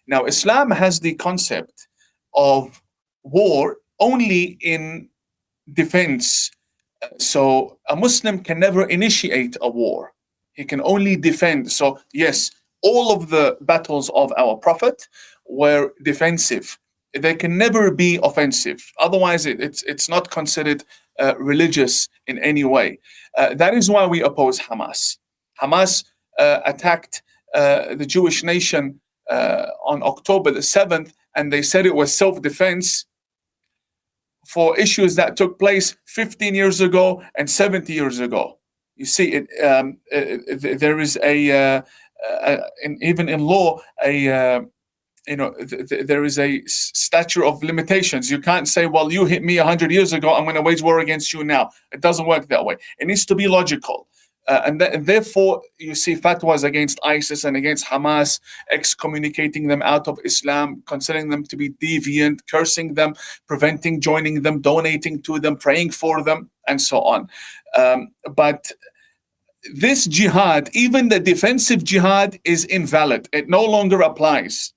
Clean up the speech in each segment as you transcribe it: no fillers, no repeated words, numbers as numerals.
Now, Islam has the concept of war only in defense. So a Muslim can never initiate a war. He can only defend. So yes, all of the battles of our Prophet were defensive. They can never be offensive. Otherwise, it's not considered religious in any way. That is why we oppose Hamas. Hamas attacked the Jewish nation on October the 7th, and they said it was self-defense for issues that took place 15 years ago and 70 years ago. You see, there is even in law, there is a statute of limitations. You can't say, well, you hit me 100 years ago, I'm going to wage war against you now. It doesn't work that way. It needs to be logical. And therefore, you see fatwas against ISIS and against Hamas, excommunicating them out of Islam, considering them to be deviant, cursing them, preventing joining them, donating to them, praying for them, and so on. But this jihad, even the defensive jihad, is invalid. It no longer applies.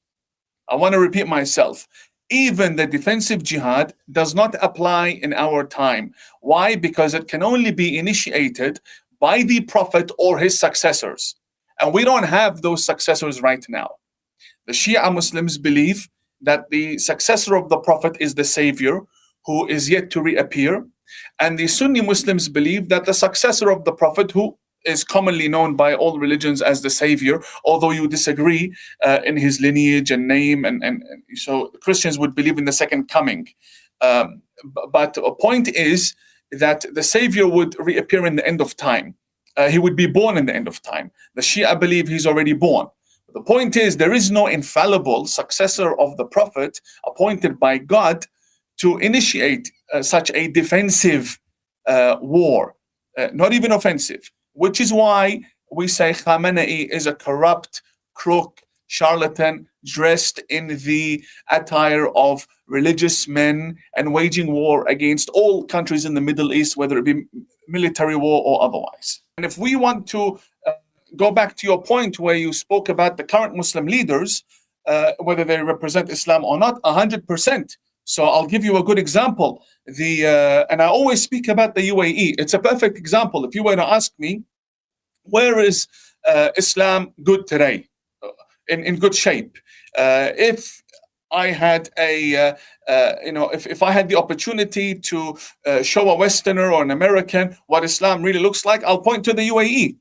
I want to repeat myself. Even the defensive jihad does not apply in our time. Why? Because it can only be initiated by the Prophet or his successors. And we don't have those successors right now. The Shia Muslims believe that the successor of the Prophet is the Savior, who is yet to reappear. And the Sunni Muslims believe that the successor of the Prophet, who is commonly known by all religions as the Savior, although you disagree in his lineage and name, and so Christians would believe in the second coming. But the point is that the Savior would reappear in the end of time. He would be born in the end of time. The Shia believe he's already born. The point is, there is no infallible successor of the Prophet appointed by God to initiate such a defensive war, not even offensive, which is why we say Khamenei is a corrupt, crook, charlatan, dressed in the attire of religious men and waging war against all countries in the Middle East, whether it be military war or otherwise. And if we want to go back to your point where you spoke about the current Muslim leaders, whether they represent Islam or not, 100%. So I'll give you a good example. And I always speak about the UAE. It's a perfect example. If you were to ask me, where is Islam good today, in good shape? If I had if I had the opportunity to show a Westerner or an American what Islam really looks like, I'll point to the UAE.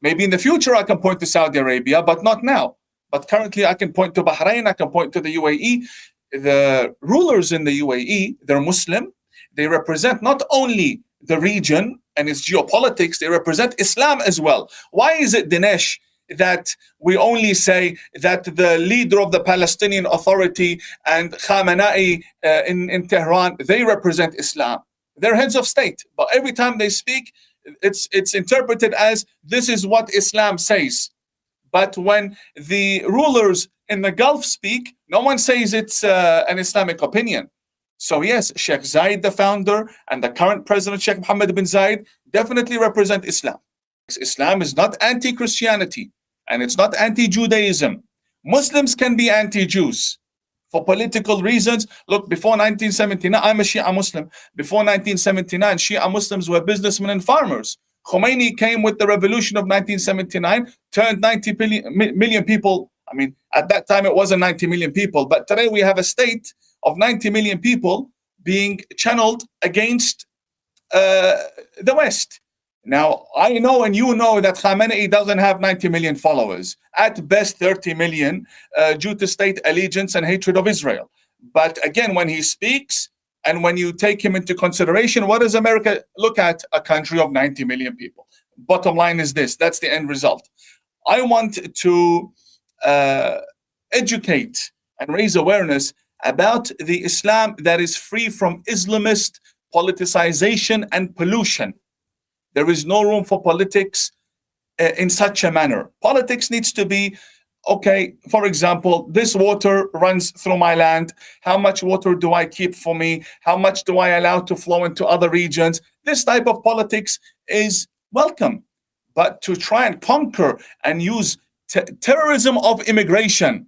Maybe in the future I can point to Saudi Arabia, but not now. But currently I can point to Bahrain, I can point to the UAE. The rulers in the UAE, they're Muslim. They represent not only the region and its geopolitics, they represent Islam as well. Why is it, Dinesh, that we only say that the leader of the Palestinian Authority and Khamenei in Tehran, they represent Islam? They're heads of state, but every time they speak, it's interpreted as this is what Islam says. But when the rulers in the Gulf speak, no one says it's an Islamic opinion. So yes, Sheikh Zayed, the founder, and the current president, Sheikh Mohammed bin Zayed, definitely represent Islam. Islam is not anti-Christianity, and it's not anti-Judaism. Muslims can be anti-Jews for political reasons. Look, before 1979, I'm a Shia Muslim. Before 1979, Shia Muslims were businessmen and farmers. Khomeini came with the revolution of 1979, turned 90 million people. I mean, at that time it wasn't 90 million people, but today we have a state of 90 million people being channeled against the West. Now, I know and you know that Khamenei doesn't have 90 million followers, at best 30 million, due to state allegiance and hatred of Israel. But again, when he speaks and when you take him into consideration, what does America look at? A country of 90 million people. Bottom line is this, that's the end result. I want to educate and raise awareness about the Islam that is free from Islamist politicization and pollution. There is no room for politics in such a manner. Politics needs to be, okay, for example, this water runs through my land. How much water do I keep for me? How much do I allow to flow into other regions? This type of politics is welcome. But to try and conquer and use terrorism of immigration,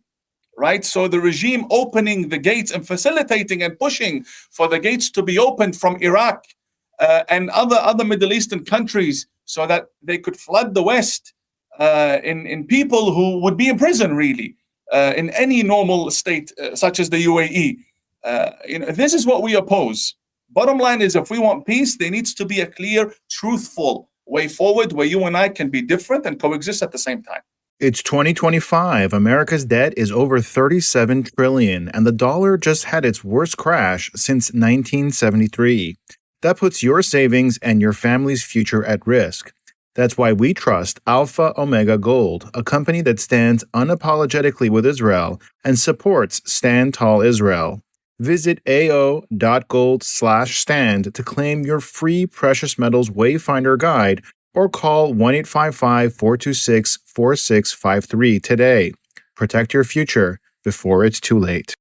right? So the regime opening the gates and facilitating and pushing for the gates to be opened from Iraq and other Middle Eastern countries so that they could flood the West in people who would be in prison, really, in any normal state, such as the UAE. This is what we oppose. Bottom line is, if we want peace, there needs to be a clear, truthful way forward where you and I can be different and coexist at the same time. It's 2025. America's debt is over $37 trillion, and the dollar just had its worst crash since 1973. That puts your savings and your family's future at risk. That's why we trust Alpha Omega Gold, a company that stands unapologetically with Israel and supports Stand Tall Israel. Visit ao.gold/stand to claim your free precious metals wayfinder guide or call 1-855-426-4653 today. Protect your future before it's too late.